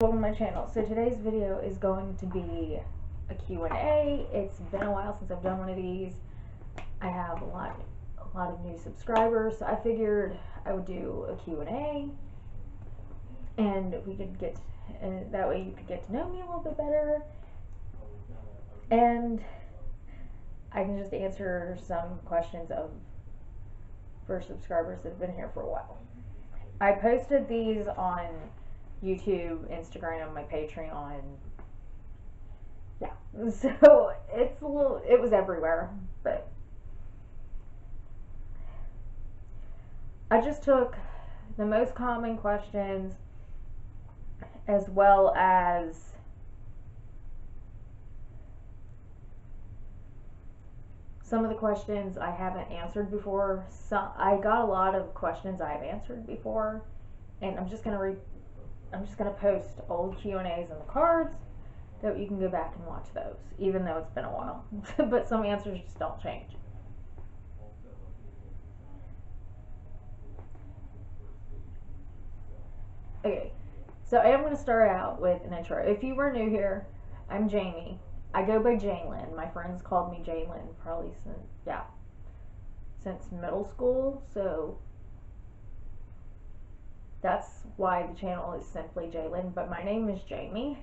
Welcome to my channel. So today's video is going to be a Q&A. It's been a while since I've done one of these. I have a lot of new subscribers, so I figured I would do a Q&A, and we could get, and that way you could get to know me a little bit better, and I can just answer some questions for subscribers that have been here for a while. I posted these on YouTube, Instagram, my Patreon. Yeah, so it was everywhere, but I just took the most common questions as well as some of the questions I haven't answered before. I got a lot of questions I've answered before, and I'm just gonna post old Q&As in the cards that you can go back and watch those, even though it's been a while. But some answers just don't change. Okay, so I am going to start out with an intro. If you were new here, I'm Jamie. I go by Jalen. My friends called me Jalen probably since middle school, so that's why the channel is simply Jalen, but my name is Jamie.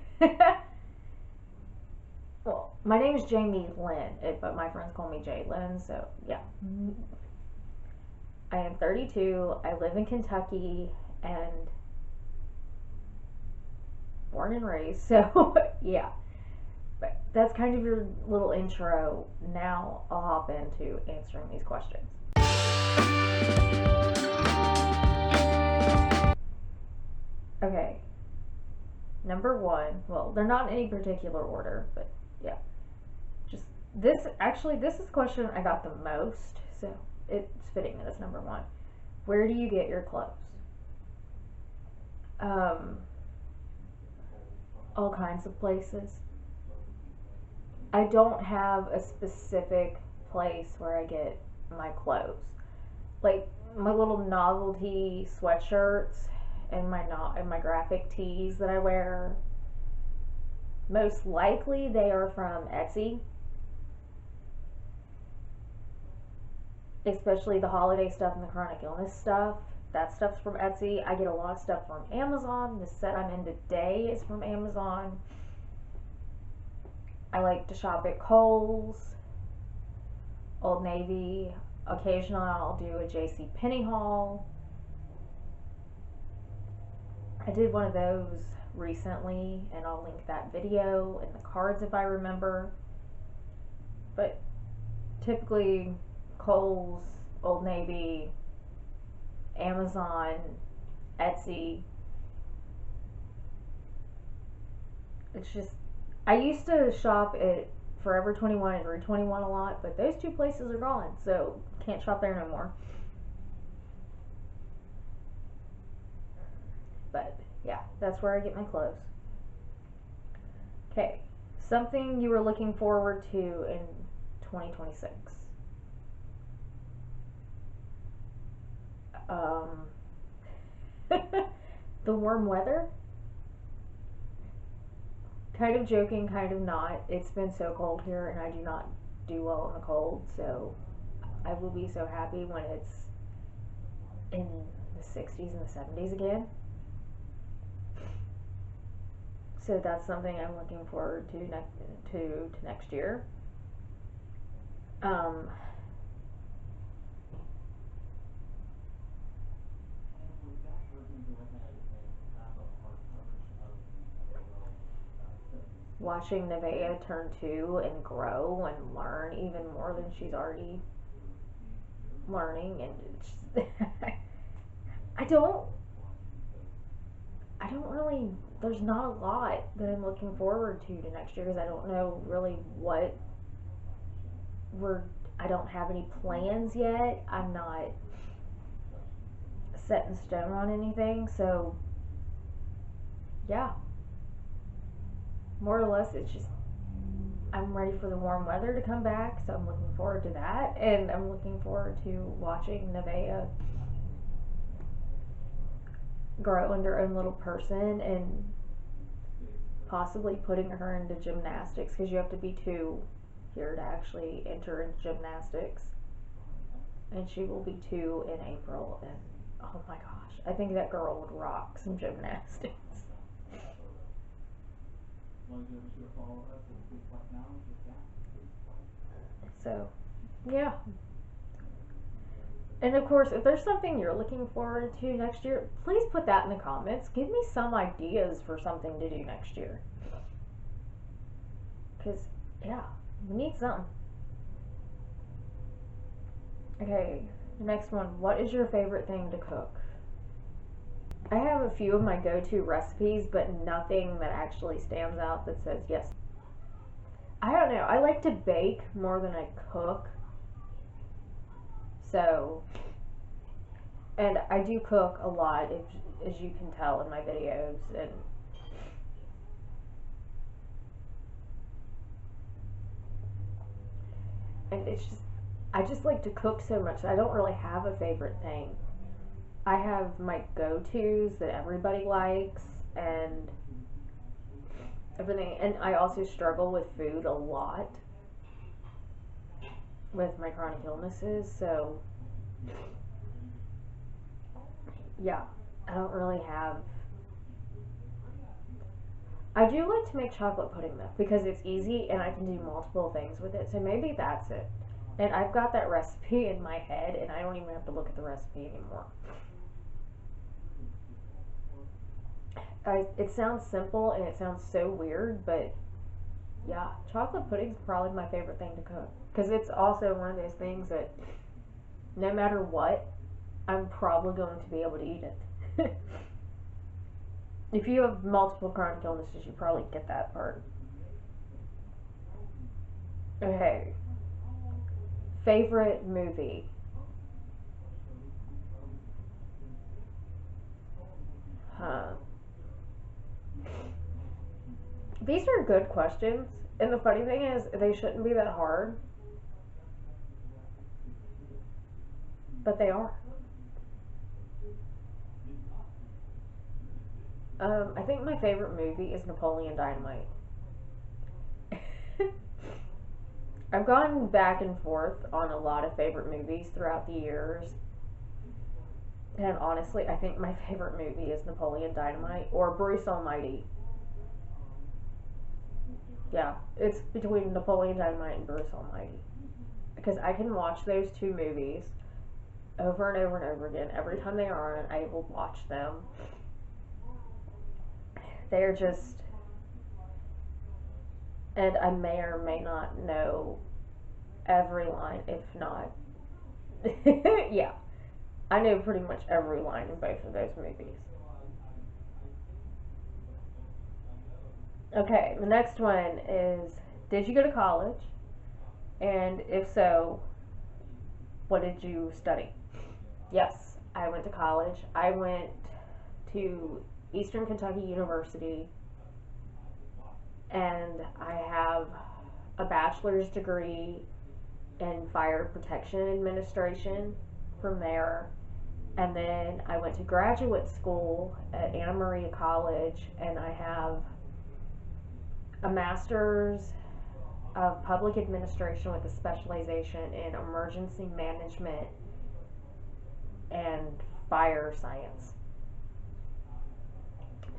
Well, my name is Jamie Lynn, but my friends call me Jalen, so yeah. I am 32, I live in Kentucky, and born and raised, so yeah. But that's kind of your little intro. Now I'll hop into answering these questions. Okay, number one, well, they're not in any particular order, but yeah. Just this is the question I got the most, so it's fitting that it's number one. Where do you get your clothes? All kinds of places. I don't have a specific place where I get my clothes. Like my little novelty sweatshirts and my graphic tees that I wear, most likely they are from Etsy. Especially the holiday stuff and the chronic illness stuff. That stuff's from Etsy. I get a lot of stuff from Amazon. The set I'm in today is from Amazon. I like to shop at Kohl's, Old Navy. Occasionally I'll do a JCPenney haul. I did one of those recently, and I'll link that video in the cards if I remember. But typically Kohl's, Old Navy, Amazon, Etsy. It's just, I used to shop at Forever 21 and Rue 21 a lot, but those two places are gone, so can't shop there no more. But yeah, that's where I get my clothes. Okay, something you were looking forward to in 2026. The warm weather. Kind of joking, kind of not. It's been so cold here, and I do not do well in the cold, so I will be so happy when it's in the 60s and the 70s again. So that's something I'm looking forward to next year. Watching Nevaeh turn 2 and grow and learn even more than she's already learning, and it's I don't really, there's not a lot that I'm looking forward to next year, because I don't know really what I don't have any plans yet. I'm not set in stone on anything, so yeah, more or less it's just I'm ready for the warm weather to come back, so I'm looking forward to that, and I'm looking forward to watching Nevaeh grow into her own little person and possibly putting her into gymnastics, because you have to be 2 here to actually enter into gymnastics. And she will be 2 in April, and oh my gosh, I think that girl would rock some gymnastics. So, yeah. And of course, if there's something you're looking forward to next year, please put that in the comments. Give me some ideas for something to do next year. Because, yeah, we need something. Okay, the next one. What is your favorite thing to cook? I have a few of my go-to recipes, but nothing that actually stands out that says yes. I don't know. I like to bake more than I cook. So, and I do cook a lot, as you can tell in my videos, and it's just, I just like to cook so much. I don't really have a favorite thing. I have my go-tos that everybody likes and everything, and I also struggle with food a lot with my chronic illnesses, so yeah, I don't really have. I do like to make chocolate pudding though, because it's easy and I can do multiple things with it, so maybe that's it. And I've got that recipe in my head and I don't even have to look at the recipe anymore. It sounds simple and it sounds so weird, but yeah, chocolate pudding is probably my favorite thing to cook. Because it's also one of those things that no matter what, I'm probably going to be able to eat it. If you have multiple chronic illnesses, you probably get that part. Okay. Favorite movie? Huh. These are good questions. And the funny thing is, they shouldn't be that hard. But they are. I think my favorite movie is Napoleon Dynamite. I've gone back and forth on a lot of favorite movies throughout the years. And honestly, I think my favorite movie is Napoleon Dynamite or Bruce Almighty. Yeah, it's between Napoleon Dynamite and Bruce Almighty. Because I can watch those 2 movies over and over and over again. Every time they are on, I will watch them. They're just, and I may or may not know every line, if not, yeah, I know pretty much every line in both of those movies. Okay, the next one is, did you go to college? And if so, what did you study? Yes, I went to college. I went to Eastern Kentucky University, and I have a bachelor's degree in fire protection administration from there. And then I went to graduate school at Anna Maria College, and I have a master's of public administration with a specialization in emergency management and fire science.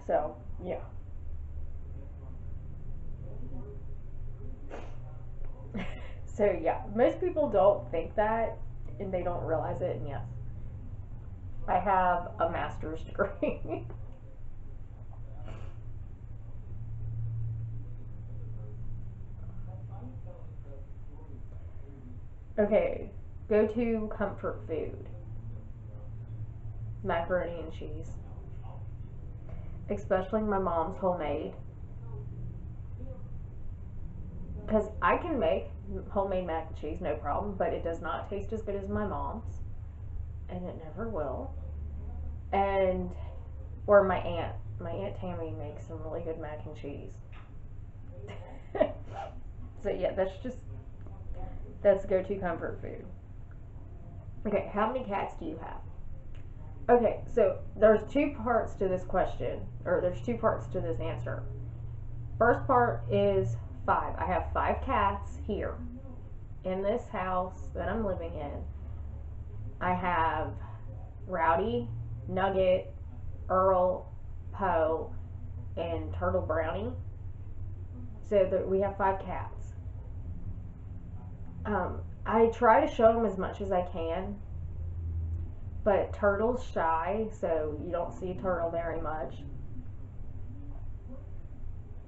So, yeah. So, yeah, most people don't think that and they don't realize it, and yes, I have a master's degree. Okay, go to comfort food. Macaroni and cheese. Especially my mom's homemade. Because I can make homemade mac and cheese, no problem, but it does not taste as good as my mom's. And it never will. And, or my aunt. My Aunt Tammy makes some really good mac and cheese. So yeah, that's go-to comfort food. Okay, how many cats do you have? Okay, so there's 2 parts to this question, or there's 2 parts to this answer. First part is 5. I have 5 cats here in this house that I'm living in. I have Rowdy, Nugget, Earl, Poe, and Turtle Brownie. So we have 5 cats. I try to show them as much as I can, but Turtle's shy, so you don't see Turtle very much.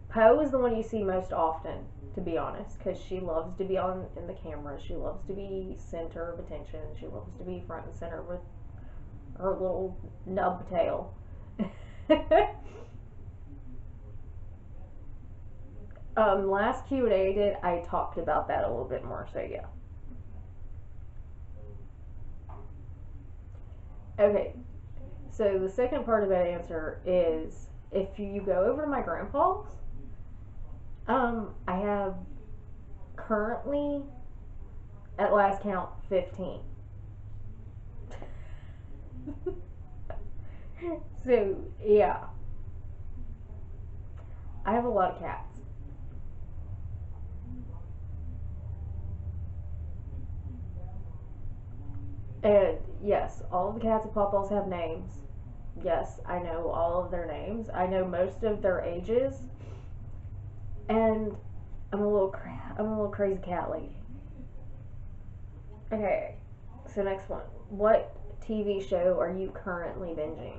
Poe is the one you see most often, to be honest, because she loves to be in the camera. She loves to be center of attention. She loves to be front and center with her little nub tail. Last Q&A I did, I talked about that a little bit more, so yeah. Okay, so the second part of that answer is if you go over to my grandpa's, I have currently, at last count, 15. So, yeah. I have a lot of cats. And yes, all of the cats at Pawpaw's have names. Yes, I know all of their names. I know most of their ages. And I'm a little crazy cat lady. Okay, so next one. What TV show are you currently binging?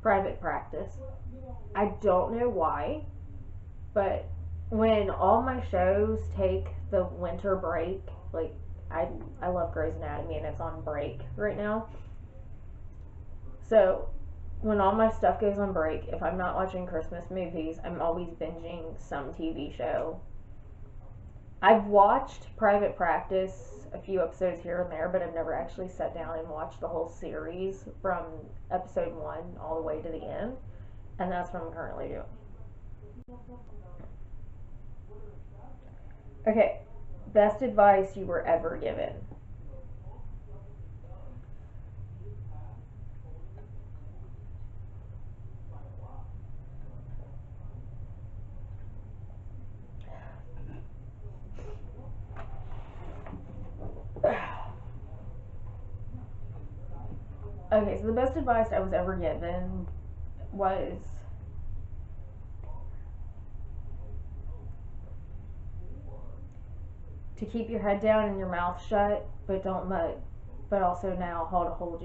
Private Practice. I don't know why, but when all my shows take the winter break, like I love Grey's Anatomy and it's on break right now. So when all my stuff goes on break, if I'm not watching Christmas movies, I'm always binging some TV show. I've watched Private Practice a few episodes here and there, but I've never actually sat down and watched the whole series from episode 1 all the way to the end. And that's what I'm currently doing. Okay, best advice you were ever given. Okay, so the best advice I was ever given was to keep your head down and your mouth shut, but also know how to hold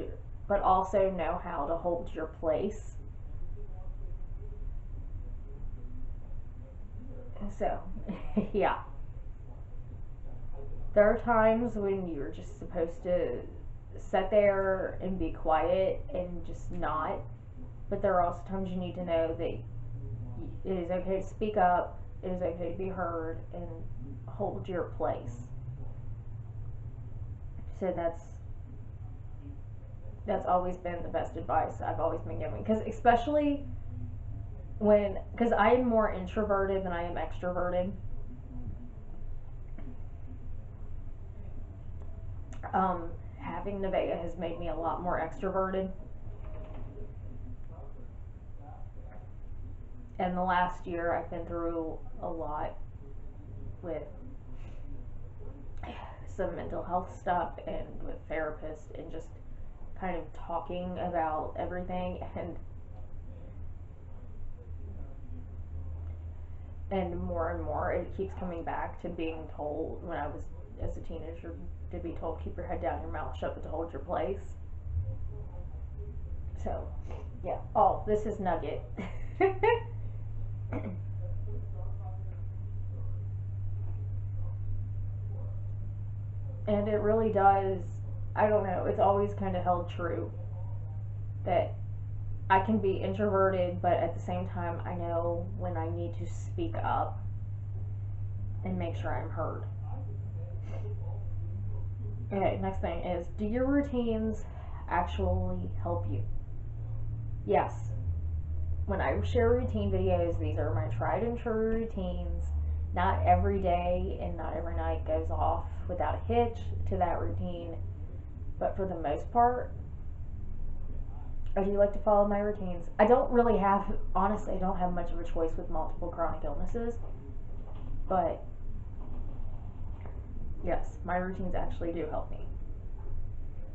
your place. So, yeah. There are times when you're just supposed to sit there and be quiet and just not, but there are also times you need to know that it is okay to speak up, it is okay to be heard, and hold your place. So that's always been the best advice I've always been given, because especially because I am more introverted than I am extroverted. Having Nevaeh has made me a lot more extroverted. And the last year I've been through a lot with some mental health stuff and with therapists and just kind of talking about everything, and more it keeps coming back to being told when I was as a teenager to be told keep your head down, your mouth shut, but to hold your place. So yeah. Oh, this is Nugget. And it really does, I don't know, it's always kind of held true that I can be introverted, but at the same time I know when I need to speak up and make sure I'm heard. Okay, next thing is, do your routines actually help you? Yes. When I share routine videos, these are my tried and true routines. Not every day and not every night goes off without a hitch to that routine, but for the most part, I do like to follow my routines. I don't really have, honestly, I don't have much of a choice with multiple chronic illnesses, but yes, my routines actually do help me.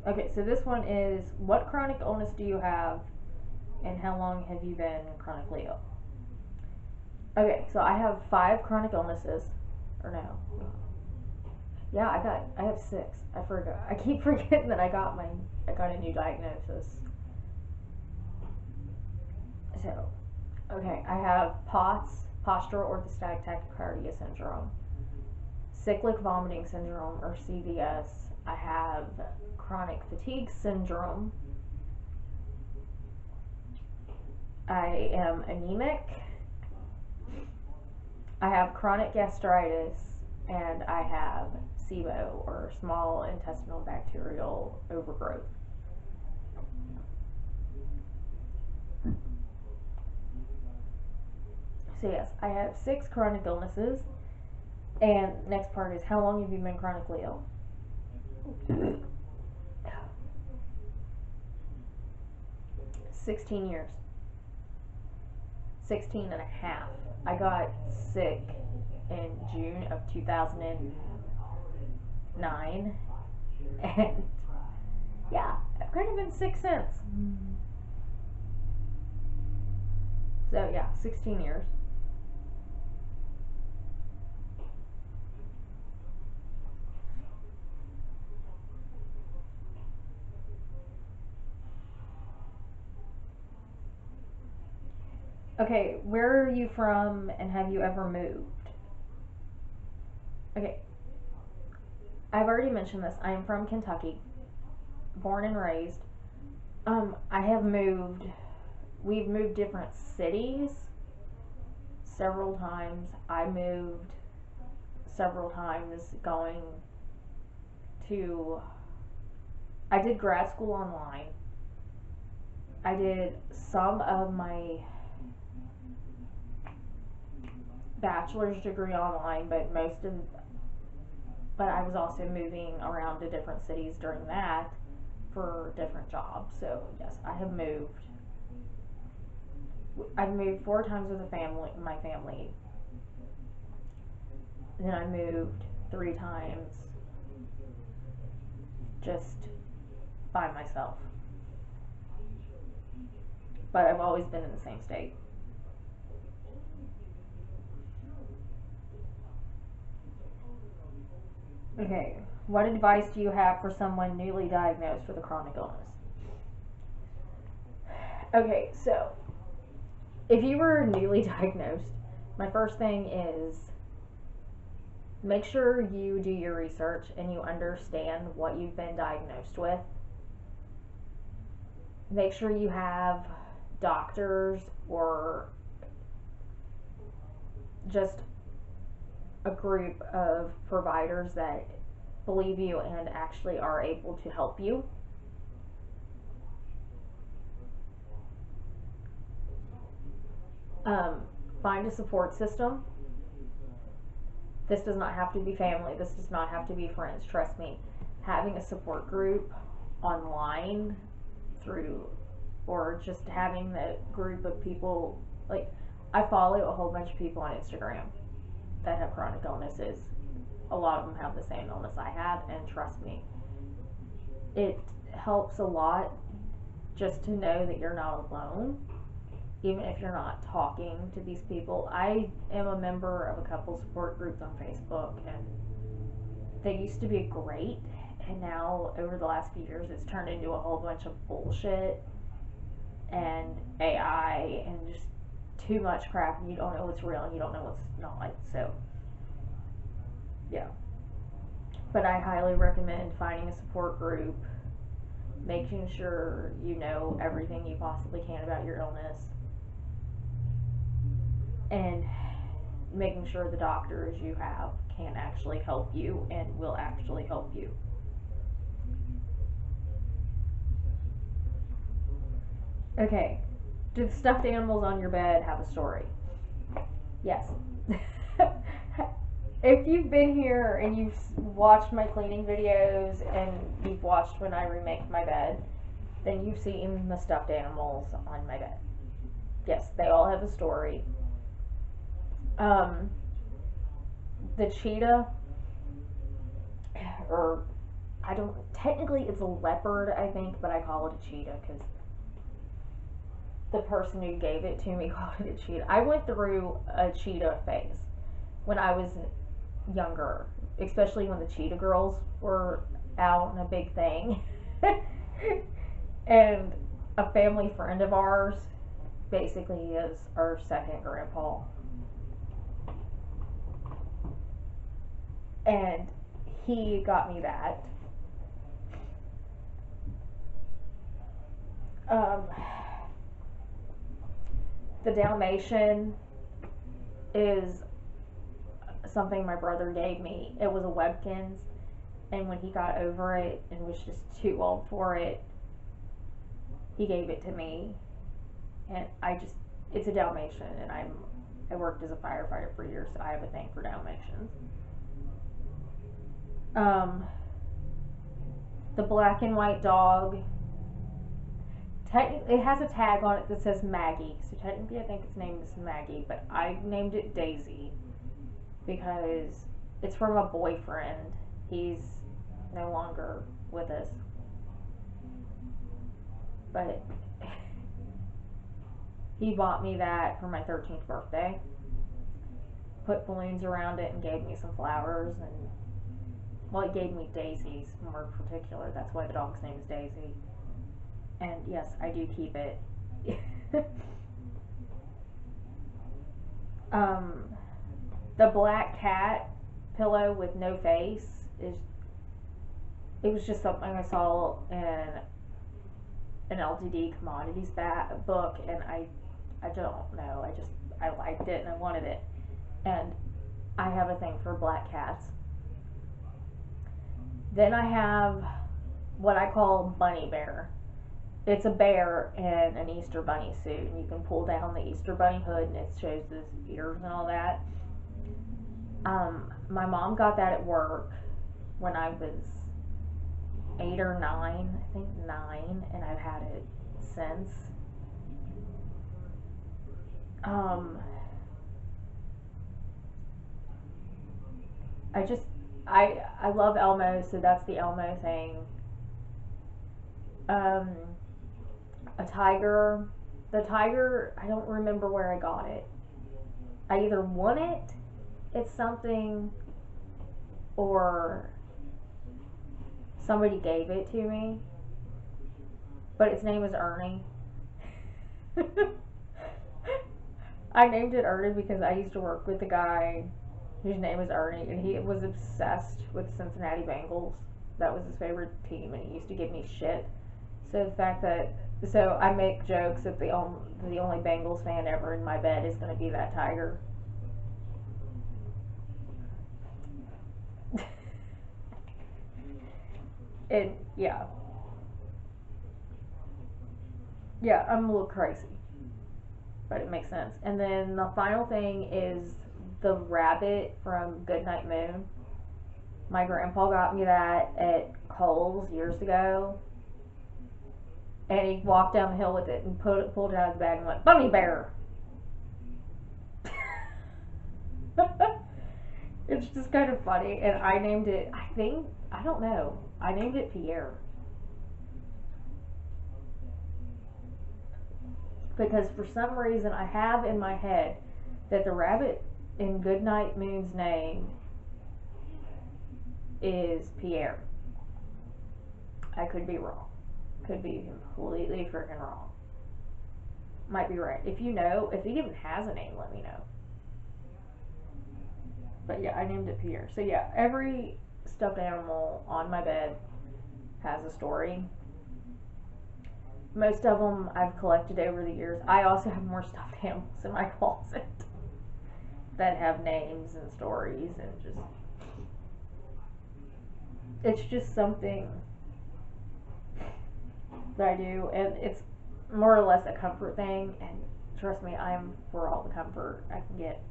Okay, so this one is, what chronic illness do you have, and how long have you been chronically ill? Okay, so I have 5 chronic illnesses, or no. Yeah, I have 6. I forgot. I keep forgetting that I got a new diagnosis. So, okay, I have POTS, postural orthostatic tachycardia syndrome, cyclic vomiting syndrome, or CVS. I have chronic fatigue syndrome. I am anemic. I have chronic gastritis, and I have SIBO, or small intestinal bacterial overgrowth. So yes, I have 6 chronic illnesses. And next part is, how long have you been chronically ill? 16 years. 16 and a half. I got sick in June of 2009. And yeah, I've kind of been sick since. So yeah, 16 years. Okay, where are you from, and have you ever moved? Okay, I've already mentioned this. I am from Kentucky, born and raised. I have moved, we've moved different cities several times. I moved several times going to, I did grad school online. I did some of my bachelor's degree online, but I was also moving around to different cities during that for different jobs. So yes, I have moved. I've moved 4 times with my family. And then I moved 3 times just by myself. But I've always been in the same state. Okay, what advice do you have for someone newly diagnosed with a chronic illness? Okay, so if you were newly diagnosed, my first thing is make sure you do your research and you understand what you've been diagnosed with. Make sure you have doctors or just a group of providers that believe you and actually are able to help you. Find a support system. This does not have to be family. This does not have to be friends. Trust me. Having a support group online or just having the group of people, like, I follow a whole bunch of people on Instagram that have chronic illnesses. A lot of them have the same illness I have, and trust me, it helps a lot just to know that you're not alone, even if you're not talking to these people. I am a member of a couple support groups on Facebook, and they used to be great, and now over the last few years it's turned into a whole bunch of bullshit and AI and just too much crap, and you don't know what's real and you don't know what's not. So yeah, but I highly recommend finding a support group, making sure you know everything you possibly can about your illness, and making sure the doctors you have can actually help you and will actually help you. Okay, do the stuffed animals on your bed have a story? Yes. If you've been here and you've watched my cleaning videos and you've watched when I remake my bed, then you've seen the stuffed animals on my bed. Yes, they all have a story. Um, the cheetah, or I don't, technically it's a leopard, I think, but I call it a cheetah because the person who gave it to me called it a cheetah. I went through a cheetah phase when I was younger, especially when the cheetah girls were out and a big thing. And a family friend of ours basically is our second grandpa. And he got me that. Um, the Dalmatian is something my brother gave me. It was a Webkins, and when he got over it and was just too old for it, he gave it to me. And it's a Dalmatian, and I worked as a firefighter for years, so I have a thing for Dalmatians. The black and white dog, technically it has a tag on it that says Maggie, so technically I think its name is Maggie, but I named it Daisy because it's from a boyfriend. He's no longer with us, but he bought me that for my 13th birthday, put balloons around it, and gave me some flowers. And well, it gave me daisies more particular. That's why the dog's name is Daisy. And yes, I do keep it. The black cat pillow with no face it was just something I saw in an LTD commodities book, and I don't know, I liked it and I wanted it, and I have a thing for black cats. Then I have what I call Bunny Bear. It's a bear in an Easter Bunny suit, and you can pull down the Easter Bunny hood, and it shows his ears and all that. My mom got that at work when I was 8 or 9, I think 9, and I've had it since. I love Elmo, so that's the Elmo thing. A tiger. The tiger, I don't remember where I got it. I either won it at something or somebody gave it to me. But its name is Ernie. I named it Ernie because I used to work with a guy whose name is Ernie, and he was obsessed with Cincinnati Bengals. That was his favorite team, and he used to give me shit. So the fact that, so I make jokes that the only Bengals fan ever in my bed is going to be that tiger. And yeah, I'm a little crazy, but it makes sense. And then the final thing is the rabbit from Goodnight Moon. My grandpa got me that at Kohl's years ago, and he walked down the hill with it and pulled it out of his bag and went, "Bunny Bear." It's just kind of funny, and I named it, I don't know, I named it Pierre. Because for some reason I have in my head that the rabbit in Goodnight Moon's name is Pierre. I could be wrong. Could be completely freaking wrong. Might be right. If you know, if he even has a name, let me know. But yeah, I named it Pierre. So yeah, every stuffed animal on my bed has a story. Most of them I've collected over the years. I also have more stuffed animals in my closet that have names and stories, and it's just something that I do, and it's more or less a comfort thing, and trust me, I am for all the comfort I can get.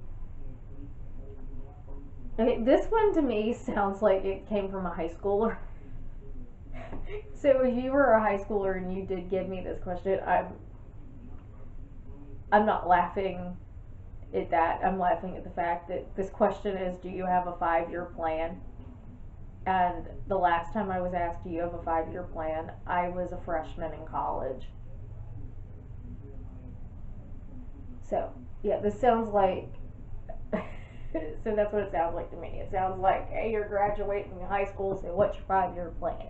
Okay, this one to me sounds like it came from a high schooler. So if you were a high schooler and you did give me this question, I'm not laughing at that. I'm laughing at the fact that this question is, do you have a 5-year plan? And the last time I was asked, do you have a 5-year plan, I was a freshman in college. So, yeah, this sounds like, so that's what it sounds like to me. It sounds like, hey, you're graduating high school, so what's your 5-year plan?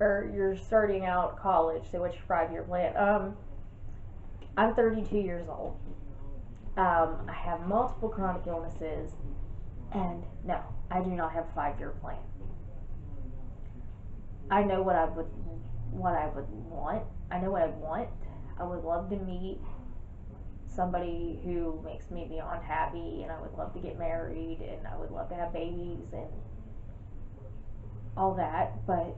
Or you're starting out college, so what's your 5-year plan? I'm 32 years old. I have multiple chronic illnesses, and no, I do not have a 5-year plan. I know what I would want. I know what I want. I would love to meet somebody who makes me beyond happy, and I would love to get married, and I would love to have babies and all that, but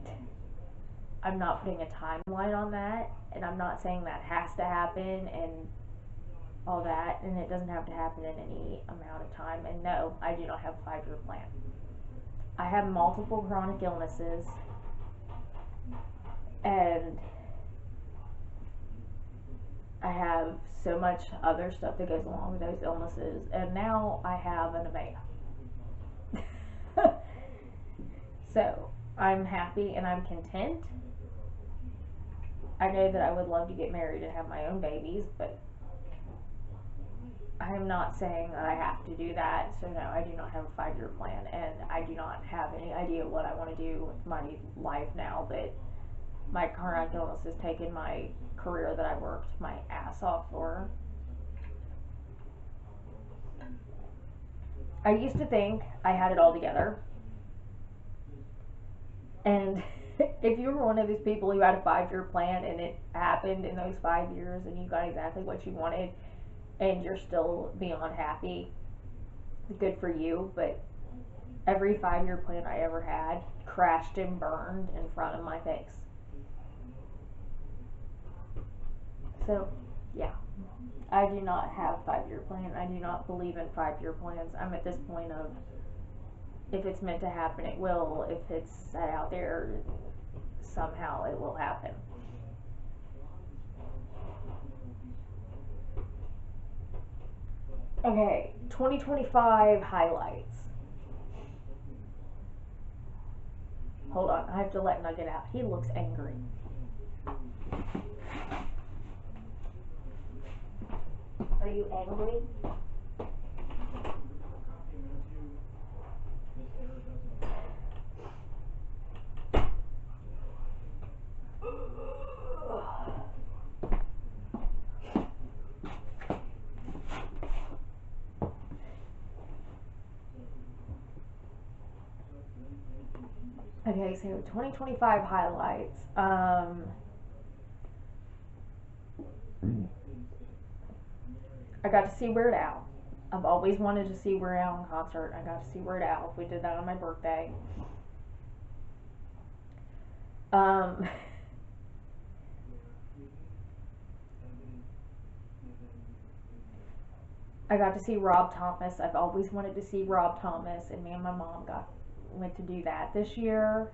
I'm not putting a timeline on that, and I'm not saying that has to happen and all that, and it doesn't have to happen in any amount of time. And no, I do not have a 5-year plan. I have multiple chronic illnesses, and I have so much other stuff that goes along with those illnesses, and now I have an Nevaeh. So I'm happy and I'm content. I know that I would love to get married and have my own babies, but I'm not saying that I have to do that. So no, I do not have a 5-year plan, and I do not have any idea what I want to do with my life now that my chronic illness has taken my career that I worked my ass off for. I used to think I had it all together, and if you were one of those people who had a 5-year plan and it happened in those 5 years and you got exactly what you wanted and you're still beyond happy, good for you. But every 5-year plan I ever had crashed and burned in front of my face. So, yeah, I do not have a 5-year plan. I do not believe in 5-year plans. I'm at this point of, if it's meant to happen, it will. If it's set out there, somehow it will happen. Okay, 2025 highlights. Hold on, I have to let Nugget out. He looks angry. Are you angry? Okay, so 2025 highlights. I got to see Weird Al. I've always wanted to see Weird Al in concert. I got to see Weird Al. We did that on my birthday. Um, I got to see Rob Thomas. I've always wanted to see Rob Thomas, and me and my mom went to do that this year.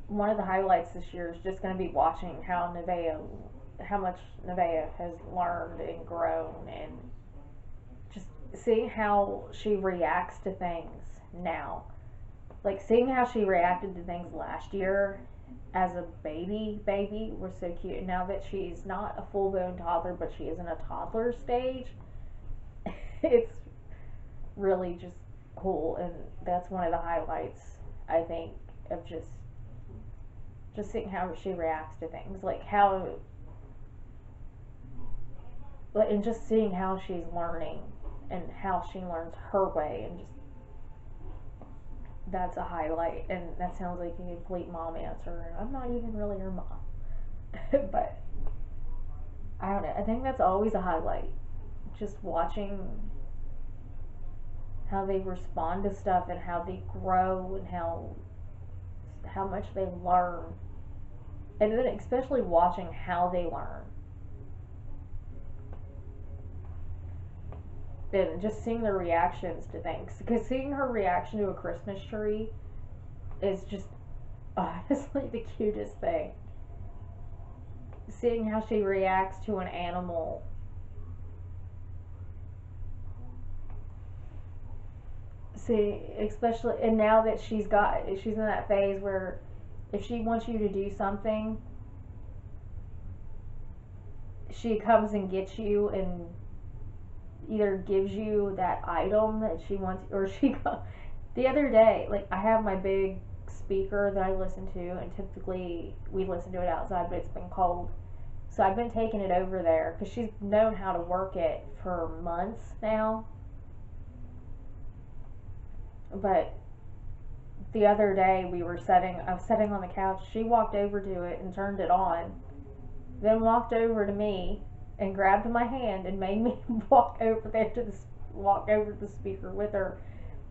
One of the highlights this year is just going to be watching how much Nevaeh has learned and grown, and just seeing how she reacts to things now. Like seeing how she reacted to things last year as a baby was so cute. Now that she's not a full-blown toddler, but she is in a toddler stage, it's really just cool, and that's one of the highlights, I think, of just seeing how she reacts to things, and just seeing how she's learning and how she learns her way, and just that's a highlight. And that sounds like a complete mom answer, and I'm not even really her mom. But I don't know, I think that's always a highlight, just watching how they respond to stuff and how they grow and how much they learn, and then especially watching how they learn. And just seeing their reactions to things, because seeing her reaction to a Christmas tree is just honestly the cutest thing. Seeing how she reacts to an animal. See, especially, and now that she's in that phase where if she wants you to do something, she comes and gets you and either gives you that item that she wants, or the other day, like, I have my big speaker that I listen to, and typically we listen to it outside, but it's been cold. So I've been taking it over there because she's known how to work it for months now. But the other day I was sitting on the couch. She walked over to it and turned it on, then walked over to me and grabbed my hand and made me walk over to the speaker with her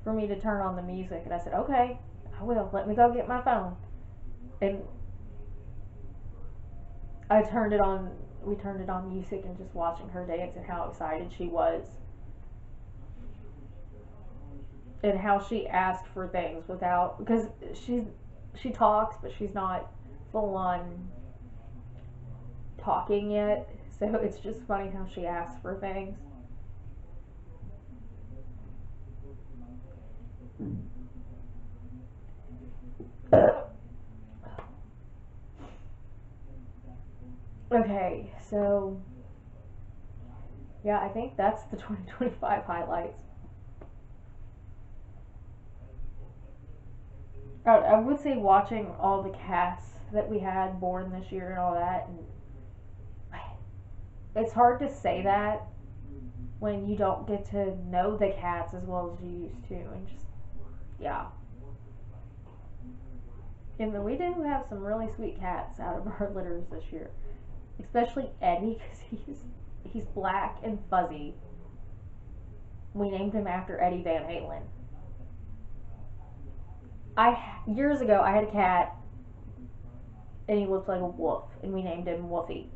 for me to turn on the music. And I said, okay, I will. Let me go get my phone. And I turned it on. We turned it on music and just watching her dance and how excited she was. And how she asked for things without, because she talks, but she's not full on talking yet. So it's just funny how she asks for things. Okay, so yeah, I think that's the 2025 highlights. I would say watching all the cats that we had born this year and all that, and it's hard to say that when you don't get to know the cats as well as you used to, and just, yeah. And we do have some really sweet cats out of our litters this year, especially Eddie, because he's black and fuzzy. We named him after Eddie Van Halen. Years ago I had a cat and he looked like a wolf, and we named him Woofy.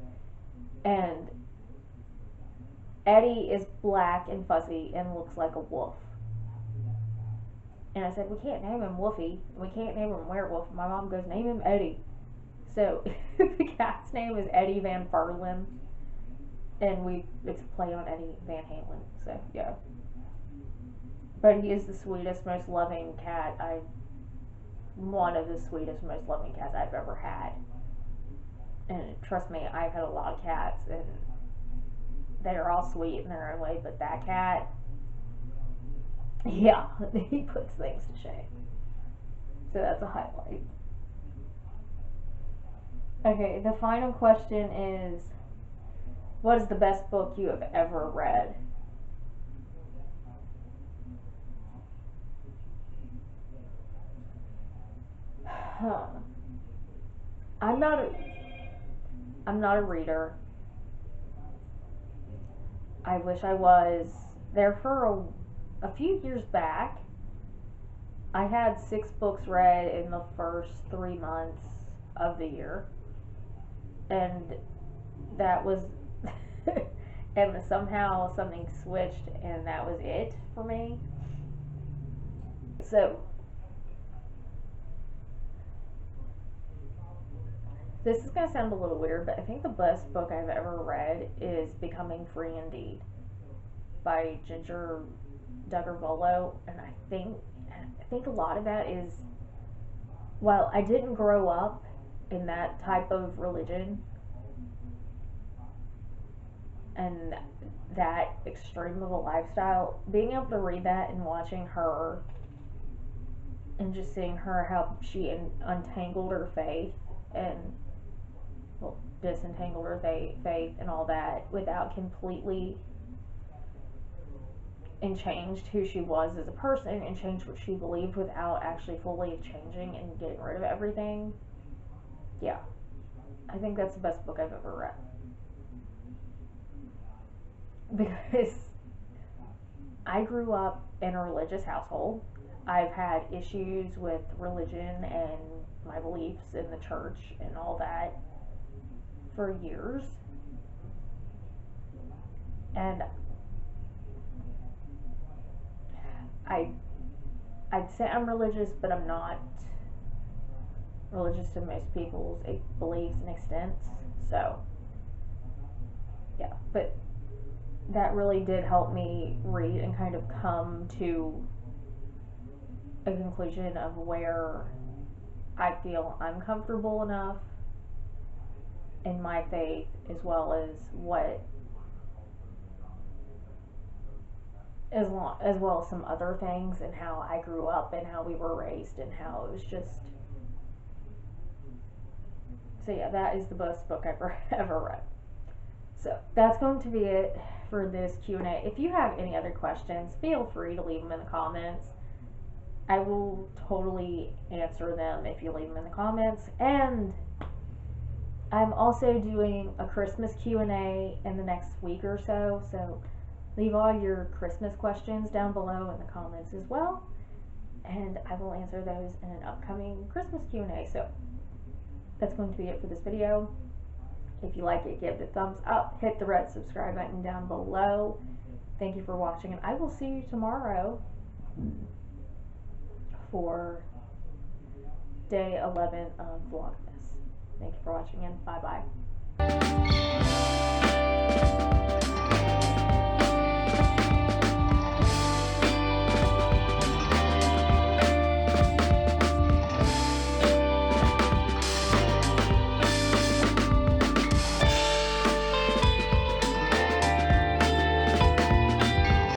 And Eddie is black and fuzzy and looks like a wolf. And I said, we can't name him Woofy. We can't name him Werewolf. My mom goes, name him Eddie. So the cat's name is Eddie Van Furlin. And it's a play on Eddie Van Halen. So, yeah. But he is the sweetest, most loving cat. One of the sweetest, most loving cats I've ever had. And trust me, I've had a lot of cats, and they're all sweet in their own way, but that cat, yeah, he puts things to shame. So that's a highlight. Okay, the final question is, what is the best book you have ever read? Huh. I'm not a reader. I wish I was. There for a few years back, I had 6 books read in the first 3 months of the year. And that was, and somehow something switched and that was it for me. So, this is going to sound a little weird, but I think the best book I've ever read is Becoming Free Indeed by Ginger Duggar-Bolo. And I think a lot of that is, well, I didn't grow up in that type of religion and that extreme of a lifestyle. Being able to read that and watching her and just seeing her, how she untangled her faith and, well, disentangled her faith and all that without completely, and changed who she was as a person and changed what she believed without actually fully changing and getting rid of everything. Yeah, I think that's the best book I've ever read. Because I grew up in a religious household. I've had issues with religion and my beliefs in the church and all that for years. And I'd say I'm religious, but I'm not religious to most people's beliefs and extents. So, yeah, but that really did help me read and kind of come to a conclusion of where I feel I'm comfortable enough in my faith, as well as as well as some other things, and how I grew up and how we were raised and how it was just. So yeah, that is the best book I've ever read. So that's going to be it for this Q&A. If you have any other questions, feel free to leave them in the comments. I will totally answer them if you leave them in the comments. And I'm also doing a Christmas Q&A in the next week or so. So leave all your Christmas questions down below in the comments as well. And I will answer those in an upcoming Christmas Q&A. So that's going to be it for this video. If you like it, give it a thumbs up. Hit the red subscribe button down below. Thank you for watching, and I will see you tomorrow for day 11 of Vlogmas. Thank you for watching, and bye-bye.